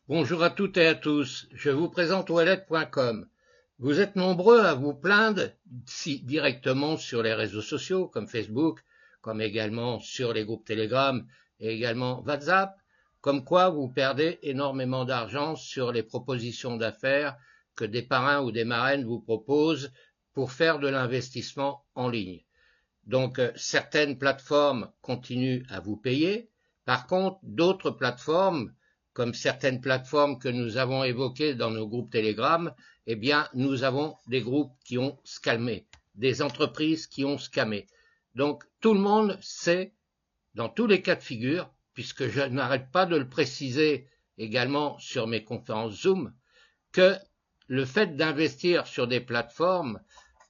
Bonjour à toutes et à tous, je vous présente Wallet.com. Vous êtes nombreux à vous plaindre, directement sur les réseaux sociaux comme Facebook, comme également sur les groupes Telegram et également WhatsApp, comme quoi vous perdez énormément d'argent sur les propositions d'affaires que des parrains ou des marraines vous proposent pour faire de l'investissement en ligne. Donc certaines plateformes continuent à vous payer. Par contre, d'autres plateformes, comme certaines plateformes que nous avons évoquées dans nos groupes Telegram, eh bien, nous avons des groupes qui ont scamé, des entreprises qui ont scamé. Donc, tout le monde sait, dans tous les cas de figure, puisque je n'arrête pas de le préciser également sur mes conférences Zoom, que le fait d'investir sur des plateformes,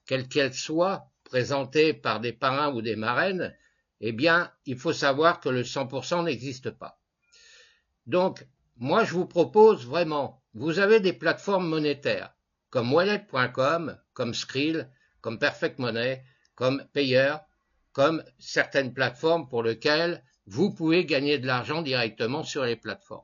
quelles qu'elles soient, présentées par des parrains ou des marraines, eh bien, il faut savoir que le 100% n'existe pas. Donc, moi, je vous propose vraiment, vous avez des plateformes monétaires, comme Wallet.com, comme Skrill, comme Perfect Money, comme Payer, comme certaines plateformes pour lesquelles vous pouvez gagner de l'argent directement sur les plateformes.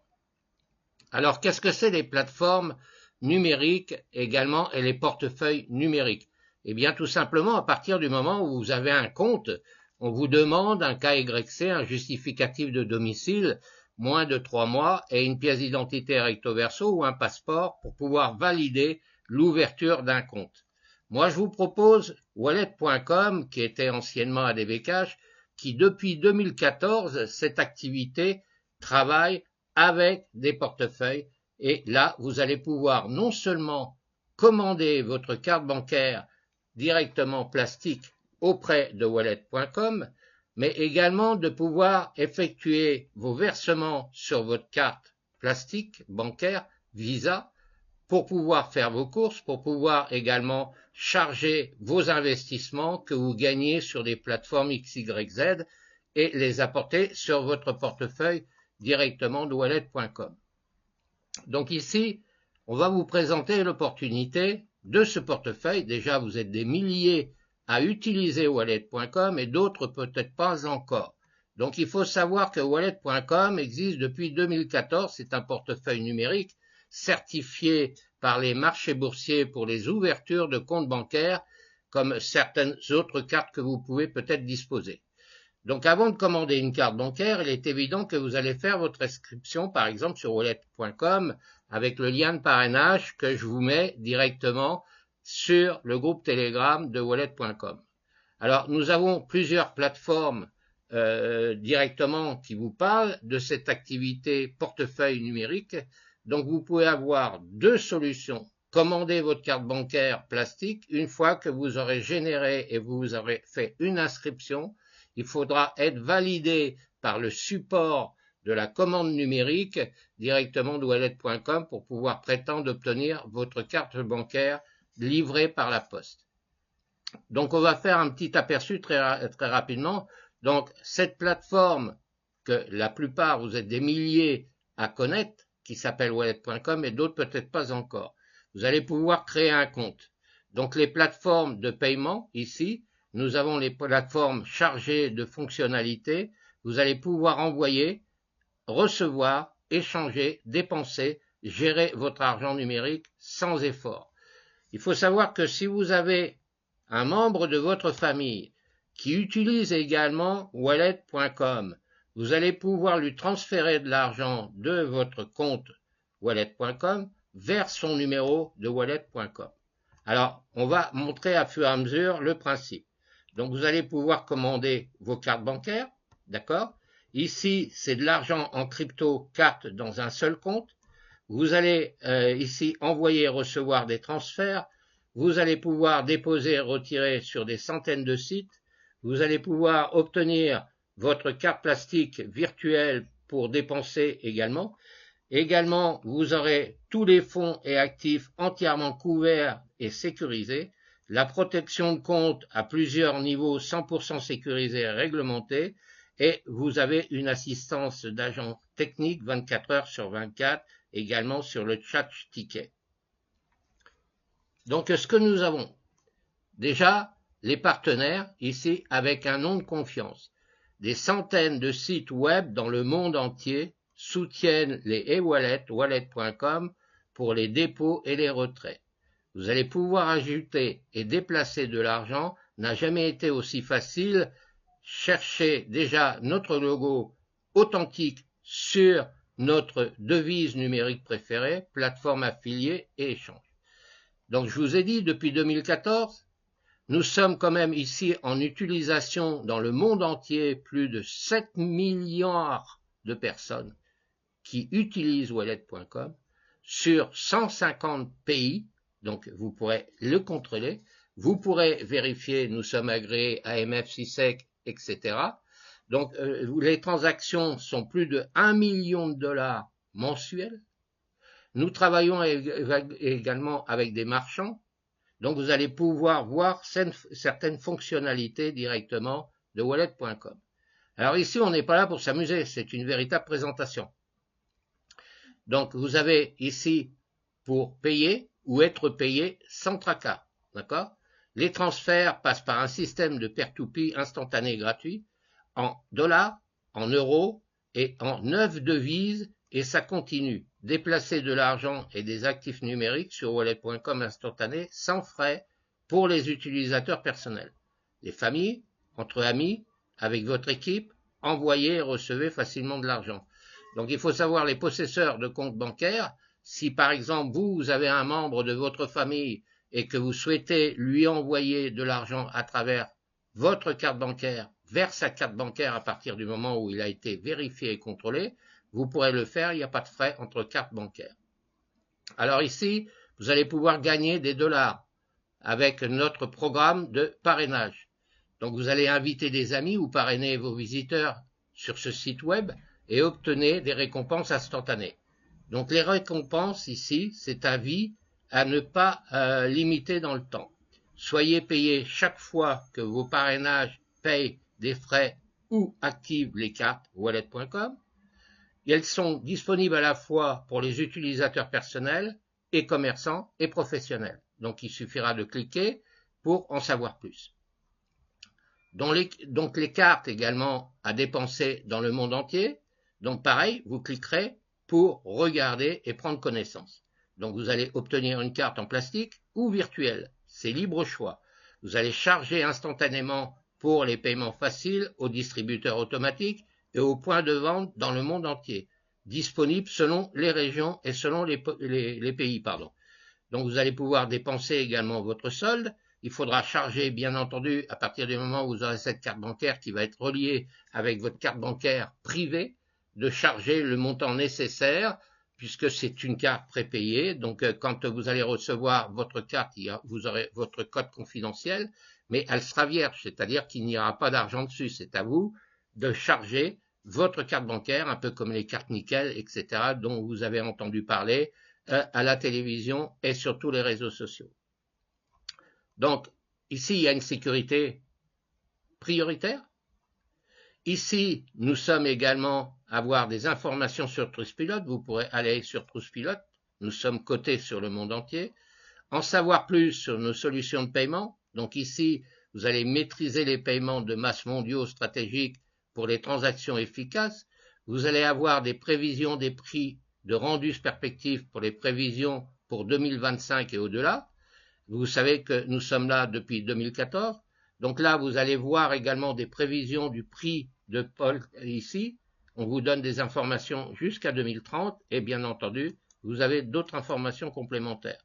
Alors, qu'est-ce que c'est les plateformes numériques également et les portefeuilles numériques? Eh bien, tout simplement, à partir du moment où vous avez un compte, on vous demande un KYC, un justificatif de domicile, moins de 3 mois, et une pièce d'identité recto verso ou un passeport pour pouvoir valider l'ouverture d'un compte. Moi, je vous propose Wallet.com, qui était anciennement ADB Cash, qui depuis 2014, cette activité travaille avec des portefeuilles et là, vous allez pouvoir non seulement commander votre carte bancaire directement plastique auprès de Wallet.com, mais également de pouvoir effectuer vos versements sur votre carte plastique bancaire Visa pour pouvoir faire vos courses, pour pouvoir également charger vos investissements que vous gagnez sur des plateformes XYZ et les apporter sur votre portefeuille directement de Wallet.com. Donc ici, on va vous présenter l'opportunité de ce portefeuille. Déjà, vous êtes des milliers à utiliser Wallet.com et d'autres peut-être pas encore. Donc il faut savoir que Wallet.com existe depuis 2014. C'est un portefeuille numérique certifié par les marchés boursiers pour les ouvertures de comptes bancaires, comme certaines autres cartes que vous pouvez peut-être disposer. Donc avant de commander une carte bancaire, il est évident que vous allez faire votre inscription par exemple sur wallet.com avec le lien de parrainage que je vous mets directement sur le groupe Telegram de wallet.com. Alors nous avons plusieurs plateformes directement qui vous parlent de cette activité portefeuille numérique. Donc vous pouvez avoir deux solutions. Commandez votre carte bancaire plastique une fois que vous aurez généré et vous aurez fait une inscription. Il faudra être validé par le support de la commande numérique directement de wallet.com pour pouvoir prétendre obtenir votre carte bancaire livrée par la poste. Donc on va faire un petit aperçu très rapidement. Donc cette plateforme que la plupart vous êtes des milliers à connaître, qui s'appelle wallet.com et d'autres peut-être pas encore. Vous allez pouvoir créer un compte. Donc les plateformes de paiement ici, nous avons les plateformes chargées de fonctionnalités. Vous allez pouvoir envoyer, recevoir, échanger, dépenser, gérer votre argent numérique sans effort. Il faut savoir que si vous avez un membre de votre famille qui utilise également wallet.com, vous allez pouvoir lui transférer de l'argent de votre compte wallet.com vers son numéro de wallet.com. Alors, on va montrer à fur et à mesure le principe. Donc, vous allez pouvoir commander vos cartes bancaires, d'accord? Ici, c'est de l'argent en crypto carte dans un seul compte. Vous allez ici envoyer et recevoir des transferts. Vous allez pouvoir déposer et retirer sur des centaines de sites. Vous allez pouvoir obtenir votre carte plastique virtuelle pour dépenser également. Également, vous aurez tous les fonds et actifs entièrement couverts et sécurisés. La protection de compte à plusieurs niveaux 100% sécurisée et réglementée. Et vous avez une assistance d'agent technique 24 heures sur 24, également sur le chat ticket. Donc, ce que nous avons, déjà, les partenaires, ici, avec un nom de confiance. Des centaines de sites web dans le monde entier soutiennent les e-wallets, wallet.com, pour les dépôts et les retraits. Vous allez pouvoir ajouter et déplacer de l'argent, n'a jamais été aussi facile. Cherchez déjà notre logo authentique sur notre devise numérique préférée, plateforme affiliée et échange. Donc je vous ai dit, depuis 2014, nous sommes quand même ici en utilisation dans le monde entier, plus de 7 milliards de personnes qui utilisent wallet.com sur 150 pays, donc vous pourrez le contrôler, vous pourrez vérifier, nous sommes agréés AMF, CISEC, etc. Donc les transactions sont plus de 1 million de dollars mensuels. Nous travaillons également avec des marchands, donc vous allez pouvoir voir certaines fonctionnalités directement de wallet.com. Alors ici, on n'est pas là pour s'amuser, c'est une véritable présentation. Donc vous avez ici pour payer ou être payé sans tracas, d'accord? Les transferts passent par un système de peer-to-peer instantané gratuit en dollars, en euros et en 9 devises, et ça continue. Déplacer de l'argent et des actifs numériques sur wallet.com instantané sans frais pour les utilisateurs personnels. Les familles, entre amis, avec votre équipe, envoyez et recevez facilement de l'argent. Donc il faut savoir les possesseurs de comptes bancaires. Si par exemple vous avez un membre de votre famille et que vous souhaitez lui envoyer de l'argent à travers votre carte bancaire vers sa carte bancaire à partir du moment où il a été vérifié et contrôlé, vous pourrez le faire, il n'y a pas de frais entre cartes bancaires. Alors ici, vous allez pouvoir gagner des dollars avec notre programme de parrainage. Donc vous allez inviter des amis ou parrainer vos visiteurs sur ce site web et obtenez des récompenses instantanées. Donc les récompenses ici, c'est à vie à ne pas limiter dans le temps. Soyez payés chaque fois que vos parrainages payent des frais ou activent les cartes wallet.com. Elles sont disponibles à la fois pour les utilisateurs personnels et commerçants et professionnels. Donc il suffira de cliquer pour en savoir plus. Donc les cartes également à dépenser dans le monde entier. Donc pareil, vous cliquerez pour regarder et prendre connaissance. Donc vous allez obtenir une carte en plastique ou virtuelle. C'est libre au choix. Vous allez charger instantanément pour les paiements faciles aux distributeurs automatiques et aux points de vente dans le monde entier, disponibles selon les régions et selon les pays. Donc vous allez pouvoir dépenser également votre solde. Il faudra charger, bien entendu, à partir du moment où vous aurez cette carte bancaire qui va être reliée avec votre carte bancaire privée, de charger le montant nécessaire, puisque c'est une carte prépayée. Donc quand vous allez recevoir votre carte, vous aurez votre code confidentiel, mais elle sera vierge, c'est-à-dire qu'il n'y aura pas d'argent dessus. C'est à vous de charger votre carte bancaire, un peu comme les cartes nickel, etc., dont vous avez entendu parler à la télévision et sur tous les réseaux sociaux. Donc, ici, il y a une sécurité prioritaire. Ici, nous sommes également à avoir des informations sur Trustpilot. Vous pourrez aller sur Trustpilot. Nous sommes cotés sur le monde entier. En savoir plus sur nos solutions de paiement. Donc ici, vous allez maîtriser les paiements de masse mondiaux stratégiques pour les transactions efficaces. Vous allez avoir des prévisions des prix de rendus perspectives pour les prévisions pour 2025 et au-delà. Vous savez que nous sommes là depuis 2014. Donc là, vous allez voir également des prévisions du prix de Paul ici. On vous donne des informations jusqu'à 2030 et bien entendu, vous avez d'autres informations complémentaires.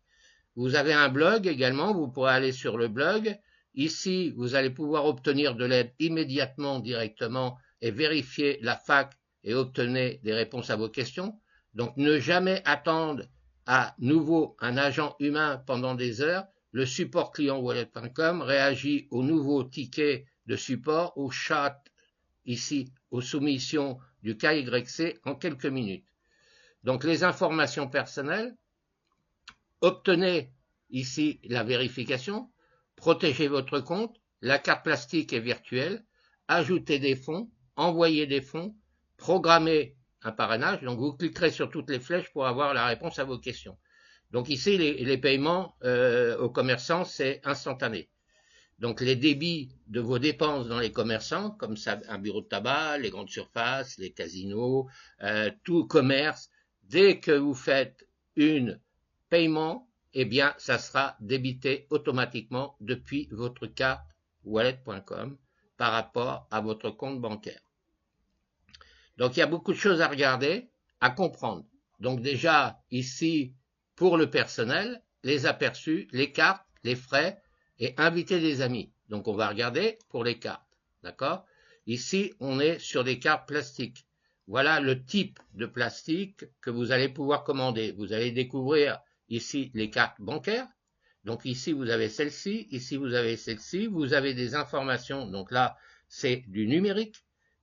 Vous avez un blog également, vous pourrez aller sur le blog. Ici, vous allez pouvoir obtenir de l'aide immédiatement, directement et vérifier la FAQ et obtenir des réponses à vos questions. Donc ne jamais attendre à nouveau un agent humain pendant des heures. Le support client wallet.com réagit aux nouveaux tickets de support, au chat, ici, aux soumissions du KYC en quelques minutes. Donc les informations personnelles, obtenez ici la vérification, protégez votre compte, la carte plastique est virtuelle, ajoutez des fonds, envoyez des fonds, programmez un parrainage. Donc vous cliquerez sur toutes les flèches pour avoir la réponse à vos questions. Donc ici, les paiements aux commerçants, c'est instantané. Donc les débits de vos dépenses dans les commerçants, comme ça, un bureau de tabac, les grandes surfaces, les casinos, tout commerce, dès que vous faites un paiement, eh bien, ça sera débité automatiquement depuis votre carte wallet.com par rapport à votre compte bancaire. Donc il y a beaucoup de choses à regarder, à comprendre. Donc déjà, ici, pour le personnel, les aperçus, les cartes, les frais et inviter des amis. Donc on va regarder pour les cartes. D'accord? Ici, on est sur des cartes plastiques. Voilà le type de plastique que vous allez pouvoir commander. Vous allez découvrir ici les cartes bancaires. Donc ici, vous avez celle-ci, ici, vous avez celle-ci. Vous avez des informations. Donc là, c'est du numérique.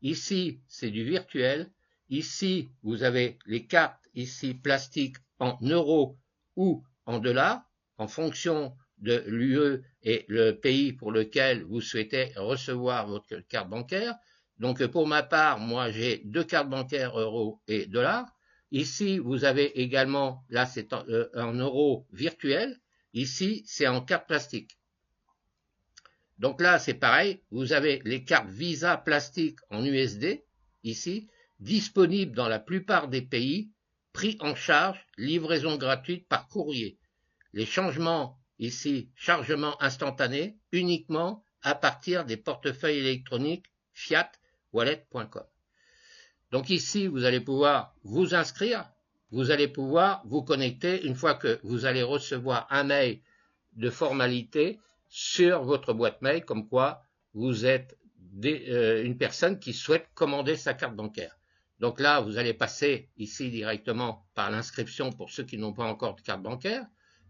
Ici, c'est du virtuel. Ici, vous avez les cartes ici plastiques en euros ou en dollars, en fonction de l'UE et le pays pour lequel vous souhaitez recevoir votre carte bancaire. Donc pour ma part, moi j'ai 2 cartes bancaires euros et dollars. Ici, vous avez également, là c'est en euros virtuels. Ici, c'est en carte plastique. Donc là, c'est pareil, vous avez les cartes Visa plastique en USD, ici, disponibles dans la plupart des pays, pris en charge, livraison gratuite par courrier. Les changements, ici, chargement instantané, uniquement à partir des portefeuilles électroniques Fiat Wallet.com. Donc ici, vous allez pouvoir vous inscrire, vous allez pouvoir vous connecter une fois que vous allez recevoir un mail de formalité sur votre boîte mail, comme quoi vous êtes une personne qui souhaite commander sa carte bancaire. Donc là, vous allez passer ici directement par l'inscription pour ceux qui n'ont pas encore de carte bancaire.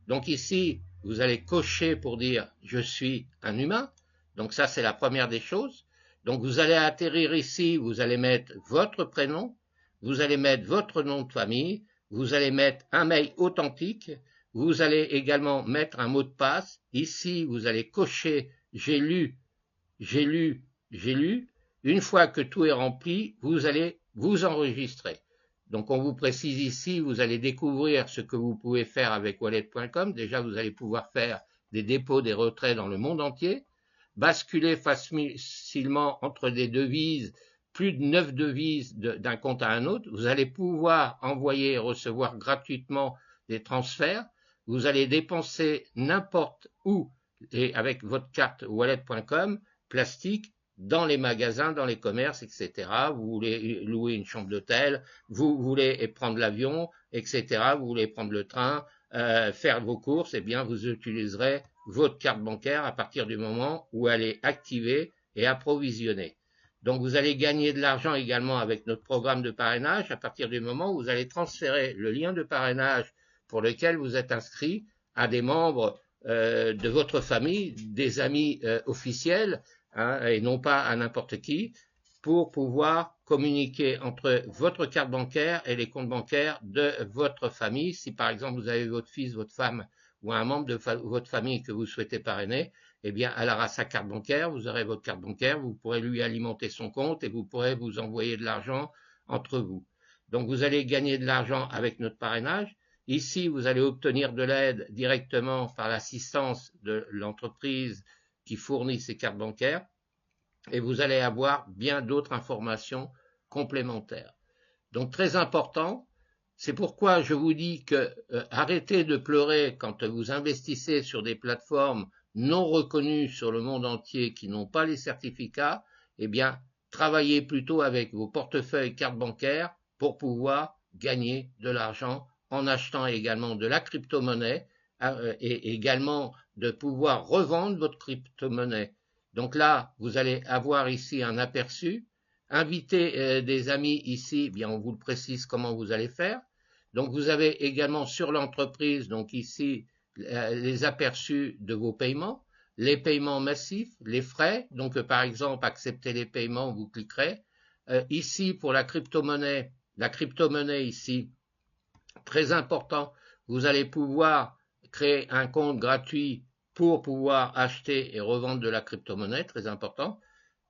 Donc ici, vous allez cocher pour dire « Je suis un humain ». Donc ça, c'est la première des choses. Donc vous allez atterrir ici, vous allez mettre votre prénom, vous allez mettre votre nom de famille, vous allez mettre un mail authentique, vous allez également mettre un mot de passe. Ici, vous allez cocher « J'ai lu, j'ai lu, j'ai lu ». Une fois que tout est rempli, vous allez vous enregistrer. Donc on vous précise ici, vous allez découvrir ce que vous pouvez faire avec wallet.com. Déjà, vous allez pouvoir faire des dépôts, des retraits dans le monde entier, basculer facilement entre des devises, plus de 9 devises d'un compte à un autre. Vous allez pouvoir envoyer et recevoir gratuitement des transferts. Vous allez dépenser n'importe où et avec votre carte wallet.com plastique dans les magasins, dans les commerces, etc. Vous voulez louer une chambre d'hôtel, vous voulez prendre l'avion, etc. Vous voulez prendre le train, faire vos courses, eh bien vous utiliserez votre carte bancaire à partir du moment où elle est activée et approvisionnée. Donc vous allez gagner de l'argent également avec notre programme de parrainage à partir du moment où vous allez transférer le lien de parrainage pour lequel vous êtes inscrit à des membres de votre famille, des amis officiels, hein, et non pas à n'importe qui, pour pouvoir communiquer entre votre carte bancaire et les comptes bancaires de votre famille. Si par exemple vous avez votre fils, votre femme ou un membre de votre famille que vous souhaitez parrainer, eh bien elle aura sa carte bancaire, vous aurez votre carte bancaire, vous pourrez lui alimenter son compte et vous pourrez vous envoyer de l'argent entre vous. Donc vous allez gagner de l'argent avec notre parrainage. Ici, vous allez obtenir de l'aide directement par l'assistance de l'entreprise qui fournit ces cartes bancaires et vous allez avoir bien d'autres informations complémentaires. Donc très important, c'est pourquoi je vous dis que arrêtez de pleurer quand vous investissez sur des plateformes non reconnues sur le monde entier qui n'ont pas les certificats, eh bien travaillez plutôt avec vos portefeuilles cartes bancaires pour pouvoir gagner de l'argent en achetant également de la crypto-monnaie et également de pouvoir revendre votre crypto-monnaie. Donc là, vous allez avoir ici un aperçu. Invitez des amis ici, bien on vous le précise comment vous allez faire. Donc vous avez également sur l'entreprise, donc ici, les aperçus de vos paiements, les paiements massifs, les frais. Donc par exemple, accepter les paiements, vous cliquerez. Ici, pour la crypto-monnaie ici, très important, vous allez pouvoir créer un compte gratuit pour pouvoir acheter et revendre de la crypto-monnaie, très important.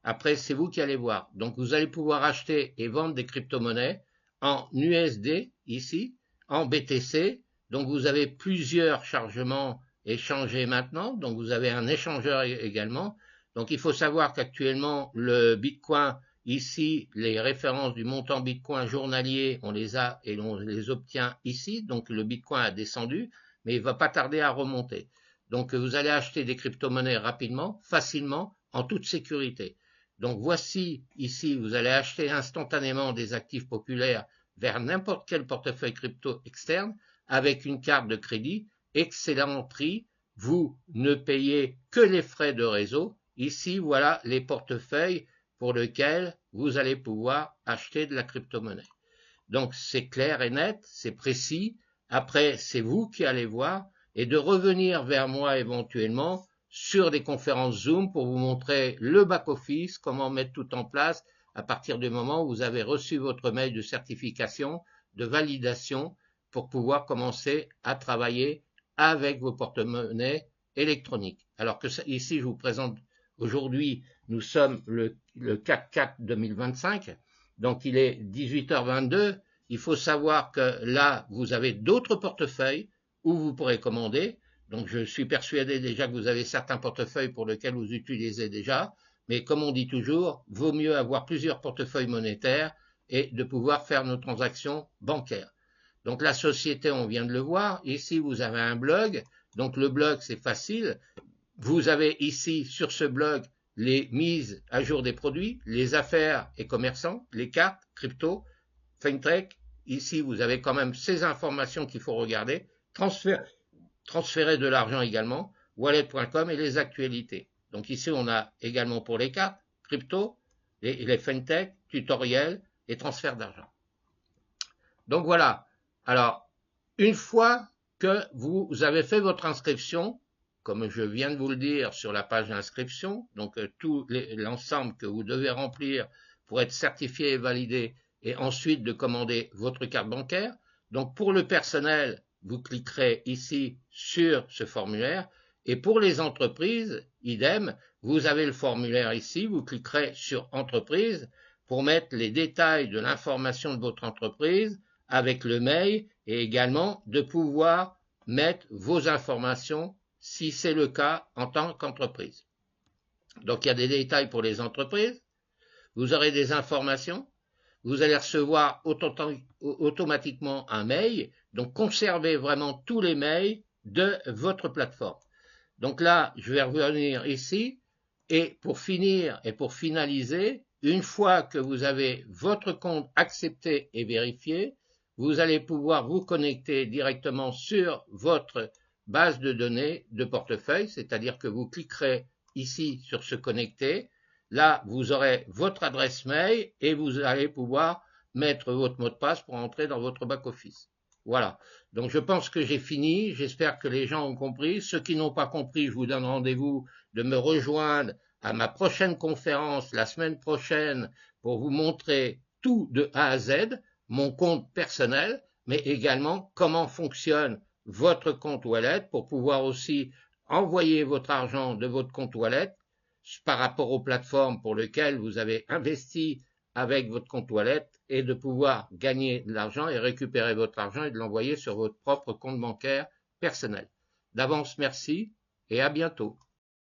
Après, c'est vous qui allez voir. Donc, vous allez pouvoir acheter et vendre des crypto-monnaies en USD, ici, en BTC. Donc, vous avez plusieurs chargements échanger maintenant. Donc vous avez un échangeur également. Donc il faut savoir qu'actuellement le Bitcoin, ici les références du montant Bitcoin journalier, on les a et on les obtient ici. Donc le Bitcoin a descendu, mais il va pas tarder à remonter. Donc vous allez acheter des crypto-monnaies rapidement, facilement, en toute sécurité. Donc voici ici, vous allez acheter instantanément des actifs populaires vers n'importe quel portefeuille crypto externe avec une carte de crédit, excellent prix, vous ne payez que les frais de réseau. Ici, voilà les portefeuilles pour lesquels vous allez pouvoir acheter de la crypto-monnaie. Donc c'est clair et net, c'est précis. Après, c'est vous qui allez voir et de revenir vers moi éventuellement sur des conférences Zoom pour vous montrer le back-office, comment mettre tout en place à partir du moment où vous avez reçu votre mail de certification, de validation pour pouvoir commencer à travailler avec vos porte-monnaies électroniques. Alors que ici, je vous présente aujourd'hui, nous sommes le 4/4 2025, donc il est 18h22. Il faut savoir que là, vous avez d'autres portefeuilles où vous pourrez commander. Donc je suis persuadé déjà que vous avez certains portefeuilles pour lesquels vous utilisez déjà. Mais comme on dit toujours, vaut mieux avoir plusieurs portefeuilles monétaires et de pouvoir faire nos transactions bancaires. Donc la société, on vient de le voir. Ici, vous avez un blog. Donc le blog, c'est facile. Vous avez ici, sur ce blog, les mises à jour des produits, les affaires et commerçants, les cartes, crypto, FinTech. Ici, vous avez quand même ces informations qu'il faut regarder. Transférer de l'argent également, wallet.com et les actualités. Donc ici, on a également pour les cartes, crypto, les FinTech, tutoriels et transfert d'argent. Donc voilà. Alors, une fois que vous avez fait votre inscription, comme je viens de vous le dire sur la page d'inscription, donc tout l'ensemble que vous devez remplir pour être certifié et validé, et ensuite de commander votre carte bancaire. Donc pour le personnel, vous cliquerez ici sur ce formulaire, et pour les entreprises, idem, vous avez le formulaire ici, vous cliquerez sur entreprise pour mettre les détails de l'information de votre entreprise avec le mail et également de pouvoir mettre vos informations si c'est le cas en tant qu'entreprise. Donc il y a des détails pour les entreprises, vous aurez des informations, vous allez recevoir automatiquement un mail, donc conservez vraiment tous les mails de votre plateforme. Donc là, je vais revenir ici, et pour finir et pour finaliser, une fois que vous avez votre compte accepté et vérifié, vous allez pouvoir vous connecter directement sur votre base de données de portefeuille, c'est-à-dire que vous cliquerez ici sur se connecter. Là, vous aurez votre adresse mail et vous allez pouvoir mettre votre mot de passe pour entrer dans votre back-office. Voilà. Donc, je pense que j'ai fini. J'espère que les gens ont compris. Ceux qui n'ont pas compris, je vous donne rendez-vous de me rejoindre à ma prochaine conférence la semaine prochaine pour vous montrer tout de A à Z, mon compte personnel, mais également comment fonctionne votre compte wallet pour pouvoir aussi envoyer votre argent de votre compte wallet par rapport aux plateformes pour lesquelles vous avez investi avec votre compte wallet et de pouvoir gagner de l'argent et récupérer votre argent et de l'envoyer sur votre propre compte bancaire personnel. D'avance, merci et à bientôt.